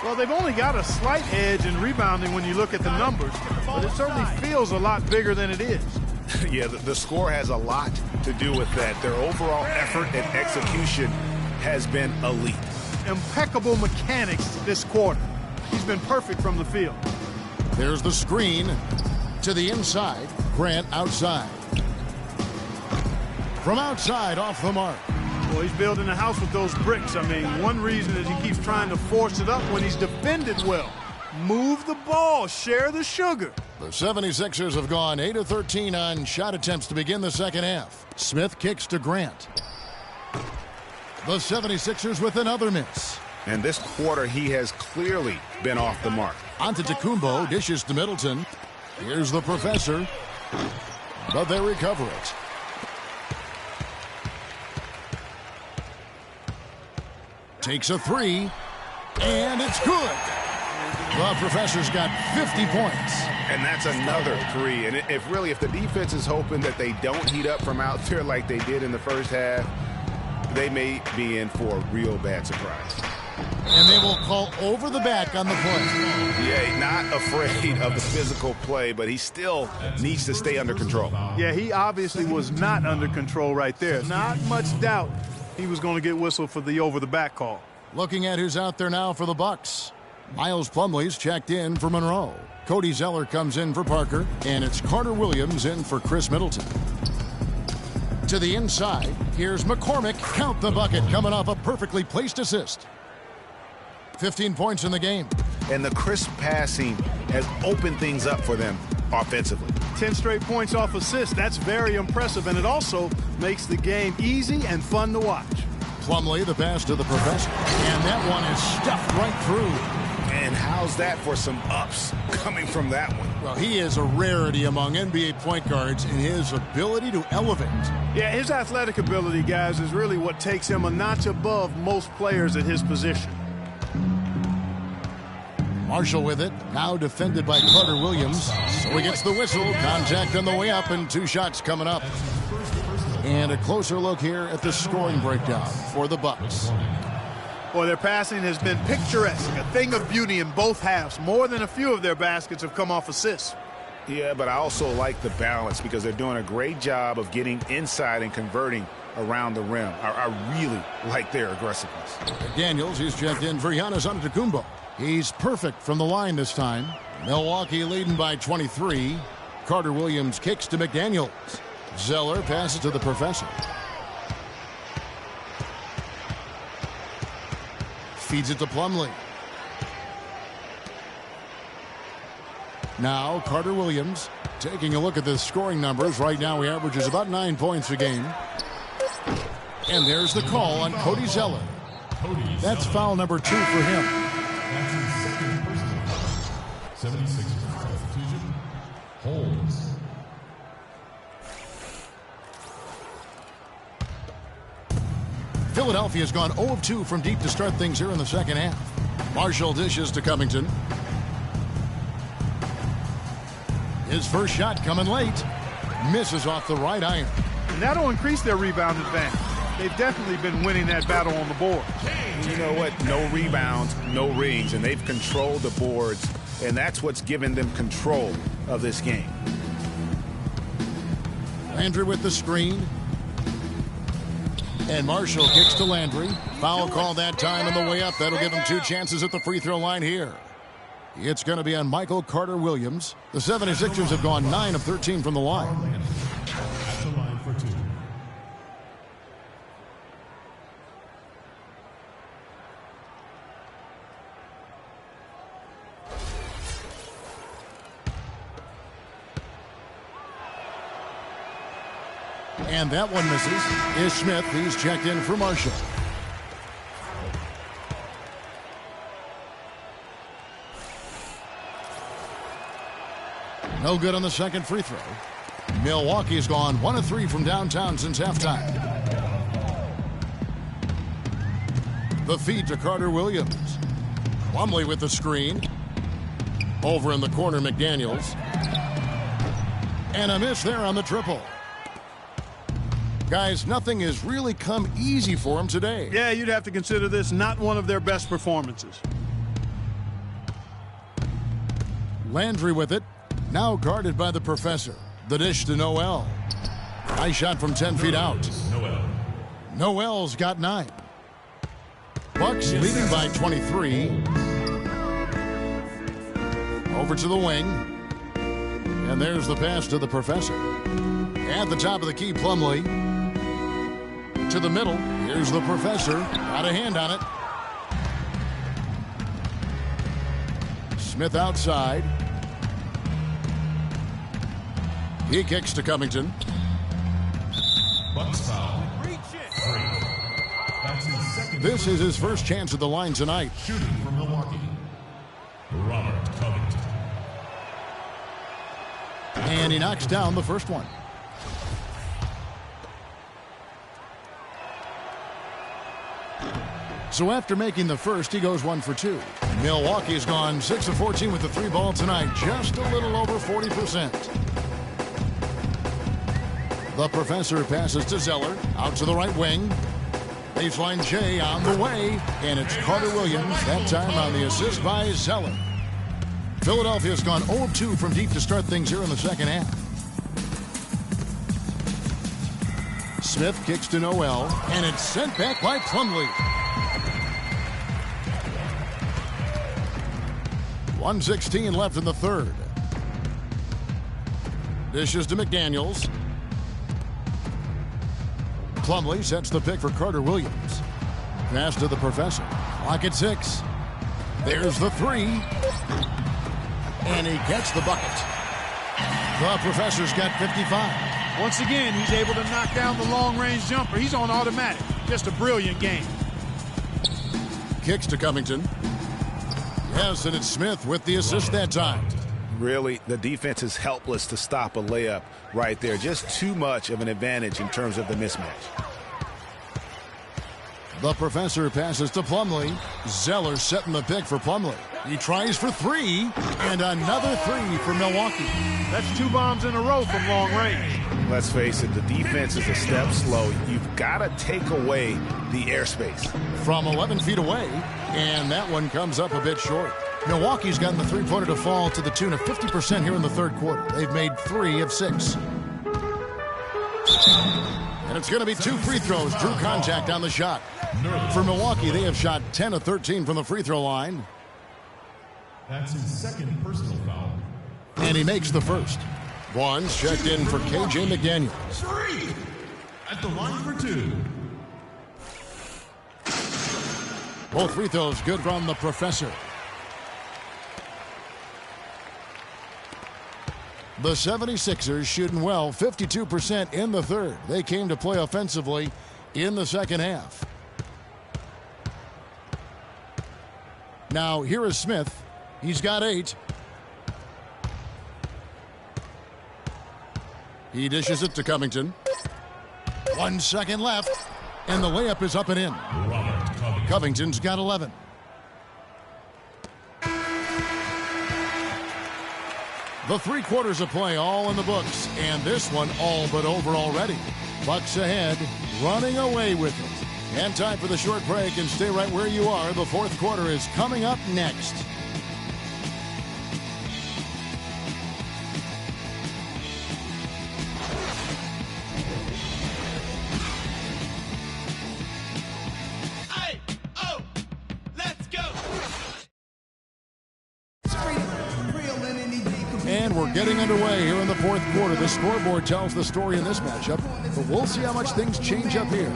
S3: Well, they've only got a slight edge in rebounding when you look at the numbers, but it certainly feels a lot bigger than it is.
S2: Yeah, the score has a lot to do with that. Their overall effort and execution has been elite.
S3: Impeccable mechanics this quarter. He's been perfect from the field.
S1: There's the screen to the inside. Grant outside. From outside, off the mark.
S3: Well, he's building a house with those bricks. I mean, one reason is he keeps trying to force it up when he's defended well. Move the ball, share the sugar.
S1: The 76ers have gone 8 of 13 on shot attempts to begin the second half. Smith kicks to Grant. The 76ers with another miss.
S2: And this quarter, he has clearly been off the mark.
S1: Antetokounmpo dishes to Middleton. Here's the professor, but they recover it. Takes a three, and it's good. The professor's got 50 points.
S2: And that's another three. And if the defense is hoping that they don't heat up from out there like they did in the first half, they may be in for a real bad surprise.
S1: And they will call over the back on the play.
S2: Yeah, not afraid of the physical play, but he still needs to stay under control.
S3: Yeah, he obviously was not under control right there. Not much doubt he was going to get whistled for the over-the-back call.
S1: Looking at who's out there now for the Bucks. Miles Plumlee's checked in for Monroe. Cody Zeller comes in for Parker, and it's Carter Williams in for Chris Middleton. To the inside, here's McCormick. Count the bucket, coming off a perfectly placed assist. 15 points in the game.
S2: And the crisp passing has opened things up for them offensively.
S3: 10 straight points off assists. That's very impressive, and it also makes the game easy and fun to watch.
S1: Plumlee, the pass to the professor. And that one is stuffed right through.
S2: And how's that for some ups coming from that one?
S1: Well, he is a rarity among NBA point guards in his ability to elevate.
S3: Yeah, his athletic ability, guys, is really what takes him a notch above most players at his position.
S1: Marshall with it, now defended by Carter Williams. So he gets the whistle, contact on the way up, and 2 shots coming up. And a closer look here at the scoring breakdown for the Bucks.
S3: Boy, their passing has been picturesque, a thing of beauty in both halves. More than a few of their baskets have come off assists.
S2: Yeah, but I also like the balance because they're doing a great job of getting inside and converting around the rim. I really like their aggressiveness.
S1: McDaniels, he's checked in for Giannis Antetokounmpo. He's perfect from the line this time. Milwaukee leading by 23. Carter Williams kicks to McDaniels. Zeller passes to the professor. Feeds it to Plumlee. Now Carter Williams taking a look at the scoring numbers. Right now he averages about 9 points a game. And there's the call on Cody Zeller. That's foul number 2 for him.
S6: That's his second personal foul. 76 substitution. Holds.
S1: Philadelphia's gone 0 of 2 from deep to start things here in the second half. Marshall dishes to Covington. His first shot coming late. Misses off the right iron.
S3: And that'll increase their rebound advantage. They've definitely been winning that battle on the board.
S2: You know what? No rebounds, no rings, and they've controlled the boards, and that's what's given them control of this game.
S1: Landry with the screen. And Marshall kicks to Landry. Foul call that time on the way up. That'll give him 2 chances at the free throw line here. It's going to be on Michael Carter Williams. The 76ers have gone 9 of 13 from the line.
S6: At the line for 2.
S1: And that one misses. Is Smith. He's checked in for Marshall. No good on the second free throw. Milwaukee's gone 1 of 3 from downtown since halftime. The feed to Carter Williams. Plumlee with the screen. Over in the corner, McDaniels. And a miss there on the triple. Guys, nothing has really come easy for him today.
S3: Yeah, you'd have to consider this not one of their best performances.
S1: Landry with it. Now guarded by the professor. The dish to Noel. Nice shot from 10 feet out. Noel's got 9. Bucks leading by 23. Over to the wing. And there's the pass to the professor. At the top of the key, Plumlee. To the middle. Here's the professor. Got a hand on it. Smith outside. He kicks to Covington.
S6: Bucks foul. 3. That's his second.
S1: This is his first chance at the line tonight.
S6: Shooting from Milwaukee, Robert Covington.
S1: And he knocks down the first one. So after making the first, he goes 1 for 2. Milwaukee's gone 6 of 14 with the 3 ball tonight, just a little over 40%. The professor passes to Zeller, out to the right wing. Baseline J on the way, and it's Carter Williams, that time on the assist by Zeller. Philadelphia's gone 0-2 from deep to start things here in the second half. Smith kicks to Noel, and it's sent back by Plumlee. 1:16 left in the third. Dishes to McDaniels. Plumlee sets the pick for Carter Williams. Pass to the professor. Clock at 6. There's the 3. And he gets the bucket. The professor's got 55.
S3: Once again, he's able to knock down the long-range jumper. He's on automatic. Just a brilliant game.
S1: Kicks to Covington. Yes, and it's Smith with the assist that time.
S2: Really, the defense is helpless to stop a layup right there. Just too much of an advantage in terms of the mismatch.
S1: The professor passes to Plumlee. Zeller setting the pick for Plumlee. He tries for 3, and another 3 for Milwaukee.
S3: That's 2 bombs in a row from long range.
S2: Let's face it, the defense is a step slow. You've got to take away the airspace.
S1: From 11 feet away, and that one comes up a bit short. Milwaukee's gotten the three-pointer to fall to the tune of 50% here in the third quarter. They've made 3 of 6. And it's going to be 2 free throws. Drew contact on the shot. For Milwaukee, they have shot 10 of 13 from the free throw line.
S6: That's his second personal foul.
S1: And he makes the first. One's checked in for KJ McDaniels.
S6: 3 at the line for 2.
S1: Both free throws good from the professor. The 76ers shooting well, 52% in the third. They came to play offensively in the second half. Now here is Smith. He's got 8. He dishes it to Covington. 1 second left, and the layup is up and in. Covington's got 11. The 3 quarters of play all in the books, and this one all but over already. Bucks ahead, running away with it. And time for the short break, and stay right where you are. The fourth quarter is coming up next. And we're getting underway here in the fourth quarter. The scoreboard tells the story in this matchup, but we'll see how much things change up here.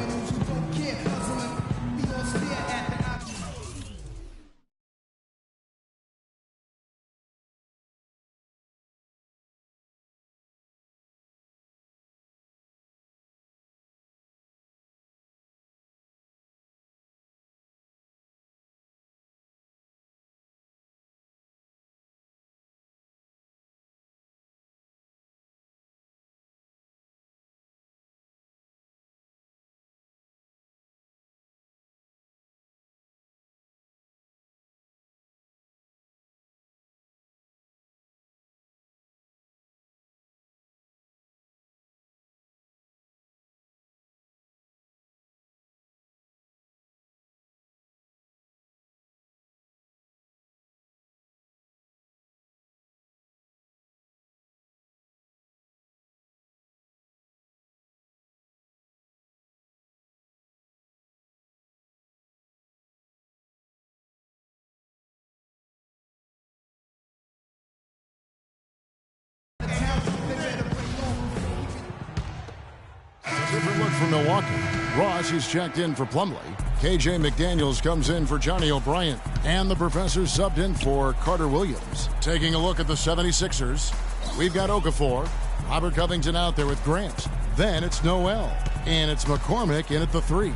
S1: Different look for Milwaukee. Ross is checked in for Plumlee. KJ McDaniels comes in for Johnny O'Brien. And the professor subbed in for Carter Williams. Taking a look at the 76ers, we've got Okafor. Robert Covington out there with Grant. Then it's Noel. And it's McCormick in at the 3.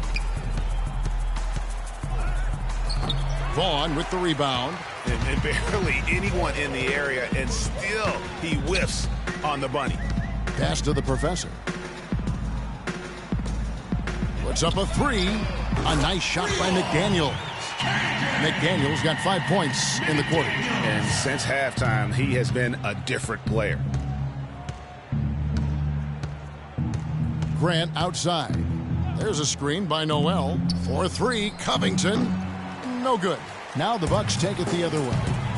S1: Vaughn with the rebound.
S2: And barely anyone in the area, and still he whiffs on the bunny.
S1: Pass to the professor. Puts up a three. A nice shot by McDaniels. McDaniels got 5 points in the quarter.
S2: And since halftime, he has been a different player.
S1: Grant outside. There's a screen by Noel. 4-3. Covington. No good. Now the Bucks take it the other way.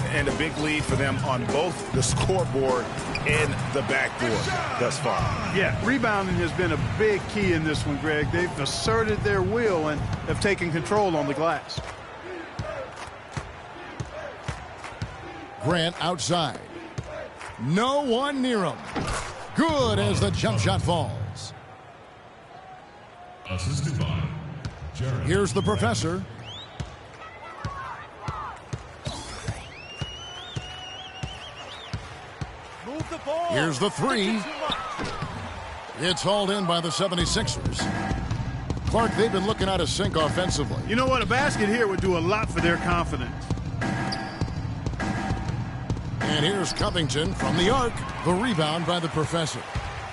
S2: And a big lead for them on both the scoreboard and the backboard thus far.
S3: Yeah, rebounding has been a big key in this one, Greg. They've asserted their will and have taken control on the glass.
S1: Grant outside. No one near him. Good as the jump shot falls.
S6: Assisted by Jared.
S1: Here's the professor.
S5: Move the ball.
S1: Here's the three. It's hauled in by the 76ers. Clark, they've been looking out of sync offensively.
S3: You know what? A basket here would do a lot for their confidence.
S1: And here's Covington from the arc. The rebound by the professor.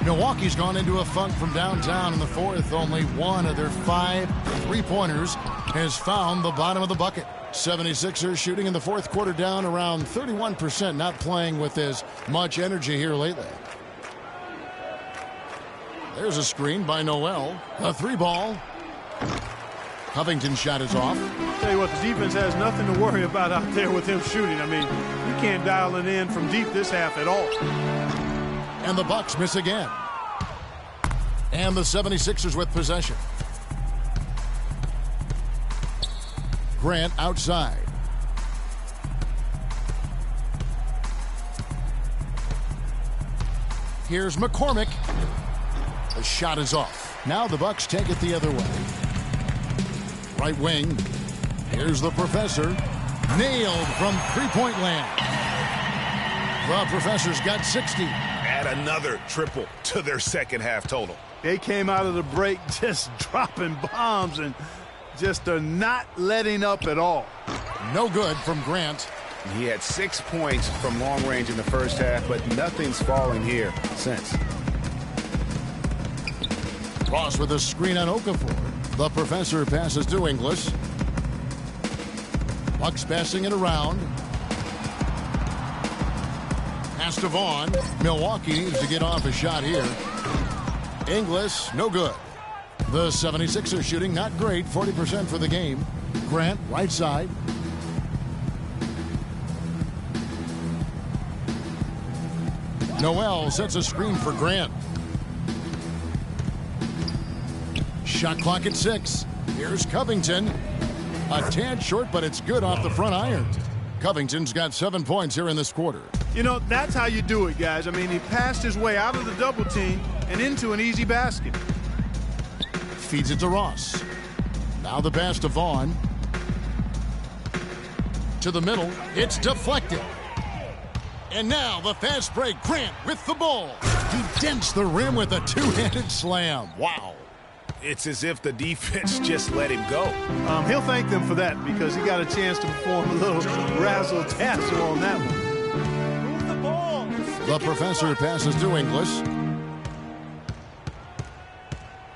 S1: Milwaukee's gone into a funk from downtown in the fourth. Only one of their 5 3-pointers has found the bottom of the bucket. 76ers shooting in the fourth quarter down around 31%, not playing with as much energy here lately. There's a screen by Noel. A 3-ball. Covington's shot is off.
S3: Tell you what, the defense has nothing to worry about out there with him shooting. I mean, you can't dial it in from deep this half at all.
S1: And the Bucks miss again. And the 76ers with possession. Grant outside. Here's McCormick. The shot is off. Now the Bucks take it the other way. Right wing. Here's the professor. Nailed from three-point land. The professor's got 60.
S2: Add another triple to their second half total.
S3: They came out of the break just dropping bombs and just are not letting up at all.
S1: No good from Grant.
S2: He had 6 points from long range in the first half, but nothing's fallen here since.
S1: Ross with a screen on Okafor. The professor passes to Inglis. Bucks passing it around. Pass to Vaughn. Milwaukee needs to get off a shot here. Inglis, no good. The 76ers shooting not great, 40% for the game. Grant, right side. Noel sets a screen for Grant. Shot clock at 6. Here's Covington. A tad short, but it's good off the front iron. Covington's got 7 points here in this quarter.
S3: You know, that's how you do it, guys. I mean, he passed his way out of the double team and into an easy basket.
S1: Feeds it to Ross. Now the pass to Vaughn. To the middle. It's deflected. And now the fast break. Grant with the ball. He dents the rim with a two-handed slam. Wow.
S2: It's as if the defense just let him go.
S3: He'll thank them for that because he got a chance to perform a little razzle-dazzle on that one.
S5: Move the ball.
S1: The professor passes to Inglis.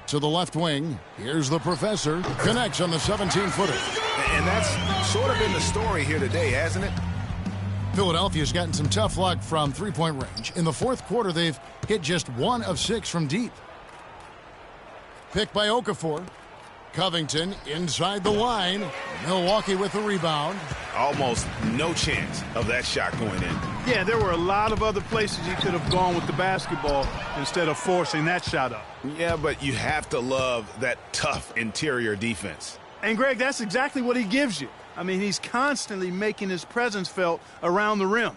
S1: To the left wing. Here's the professor. Connects on the 17-footer.
S2: And that's sort of been the story here today, hasn't it?
S1: Philadelphia's gotten some tough luck from three-point range. In the fourth quarter, they've hit just 1 of 6 from deep. Picked by Okafor. Covington inside the line. Milwaukee with the rebound.
S2: Almost no chance of that shot going in.
S3: Yeah, there were a lot of other places he could have gone with the basketball instead of forcing that shot up.
S2: Yeah, but you have to love that tough interior defense.
S3: And, Greg, that's exactly what he gives you. I mean, he's constantly making his presence felt around the rim.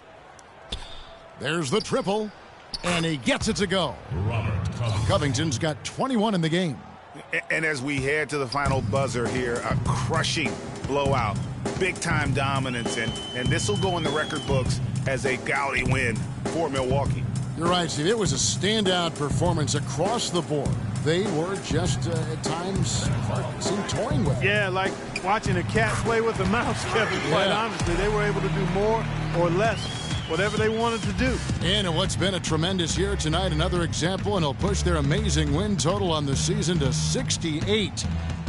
S1: There's the triple. And he gets it to go. Covington's got 21 in the game.
S2: And as we head to the final buzzer here, a crushing blowout, big-time dominance, and this will go in the record books as a gaudy win for Milwaukee.
S1: You're right, Steve. It was a standout performance across the board. they were just at times seemed toying with it.
S3: Yeah, like watching a cat play with a mouse, Kevin, quite honestly. They were able to do more or less, whatever they wanted to do.
S1: And in what's been a tremendous year tonight, another example, and he'll push their amazing win total on the season to 68.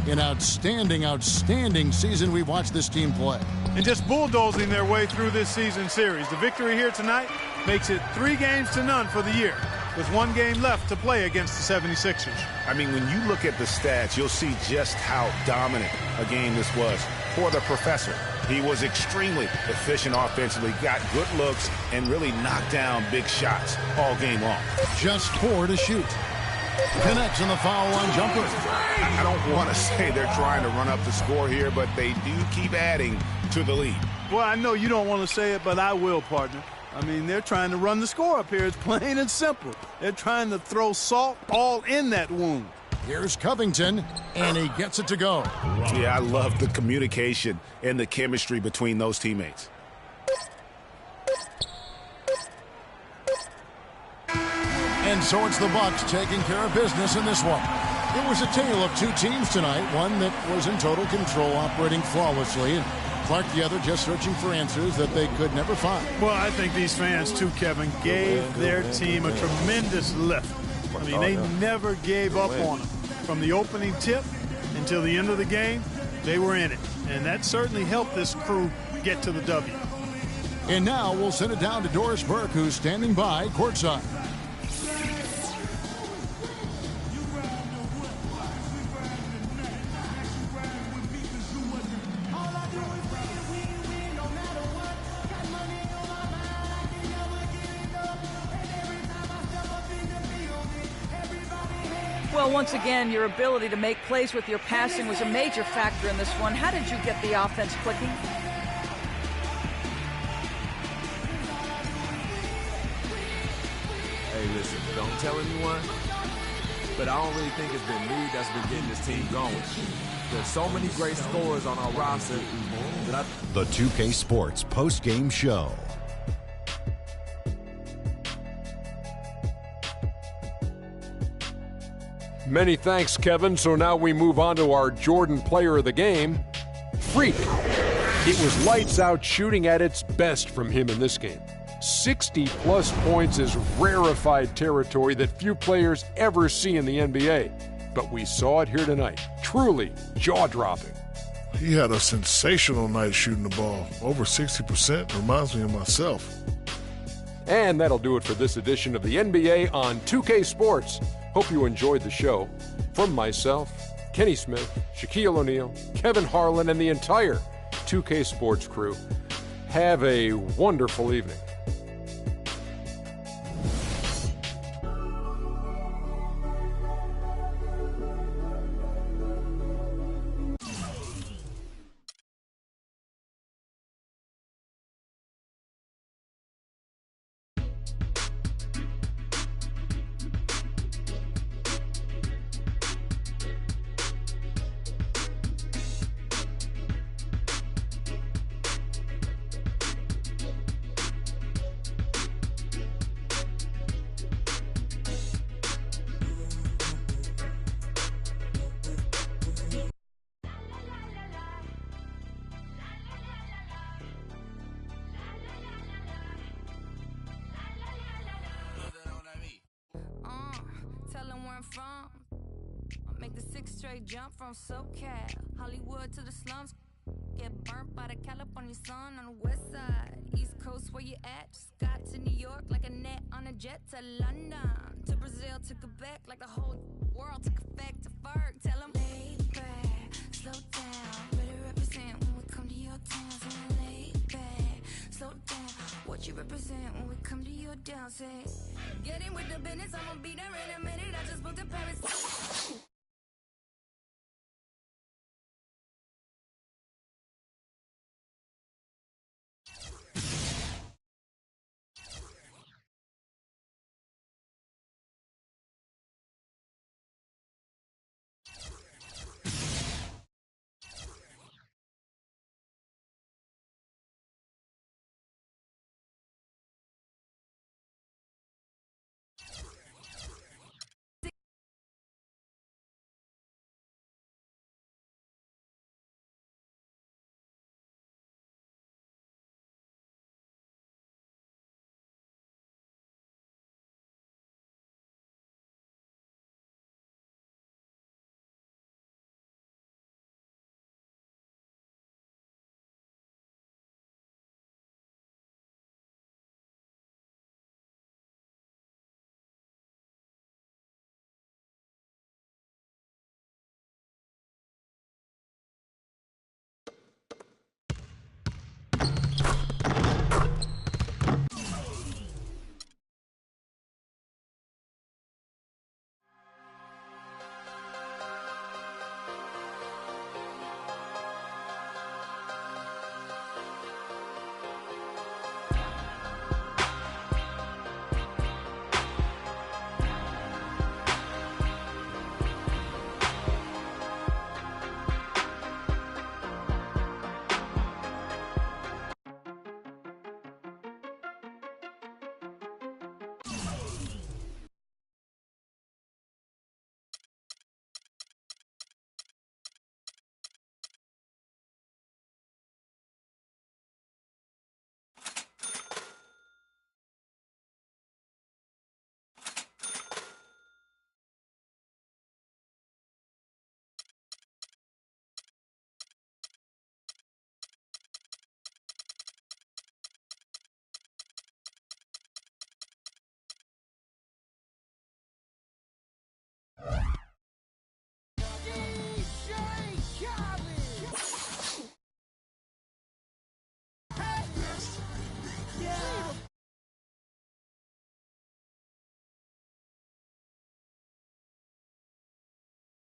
S1: An outstanding, outstanding season we watched this team play.
S3: And just bulldozing their way through this season series. The victory here tonight makes it 3-0 for the year, with 1 game left to play against the 76ers.
S2: I mean, when you look at the stats, you'll see just how dominant a game this was for the professor. He was extremely efficient offensively, got good looks, and really knocked down big shots all game long.
S1: Just 4 to shoot. Connects on the foul line jumper.
S2: I don't want to say they're trying to run up the score here, but they do keep adding to the lead.
S3: Well, I know you don't want to say it, but I will, partner. I mean, they're trying to run the score up here. It's plain and simple. They're trying to throw salt all in that wound.
S1: Here's Covington, and he gets it to go.
S2: Yeah, I love the communication and the chemistry between those teammates.
S1: And so it's the Bucks taking care of business in this one. It was a tale of 2 teams tonight, one that was in total control, operating flawlessly, and Clark the other just searching for answers that they could never find.
S3: Well, I think these fans, too, Kevin, gave their team a tremendous lift. I mean, they never gave up on them. From the opening tip until the end of the game, they were in it. And that certainly helped this crew get to the W.
S1: And now we'll send it down to Doris Burke, who's standing by courtside.
S7: Well, once again, your ability to make plays with your passing was a major factor in this one. How did you get the offense clicking?
S8: Hey, listen, don't tell anyone, but I don't really think it's been me that's been getting this team going. There's so many great scorers on our roster that
S9: The 2K Sports post-game show.
S10: Many thanks, Kevin. So now we move on to our Jordan player of the game, Freak. It was lights out shooting at its best from him in this game. 60-plus points is rarefied territory that few players ever see in the NBA. But we saw it here tonight. Truly jaw-dropping.
S11: He had a sensational night shooting the ball. Over 60%, reminds me of myself.
S10: And that'll do it for this edition of the NBA on 2K Sports. Hope you enjoyed the show. From myself, Kenny Smith, Shaquille O'Neal, Kevin Harlan, and the entire 2K Sports crew, have a wonderful evening.
S12: Jump from SoCal, Hollywood to the slums. Get burnt by the California sun on the west side. East Coast, where you at? Just got to New York like a net on a jet to London. To Brazil, to Quebec, like the whole world took effect to Ferg. Tell them, lay back, slow down. Better represent when we come to your town. So lay back, slow down. What you represent when we come to your down. Say, get in with the business, I'ma be there in a minute. I just booked a Paris.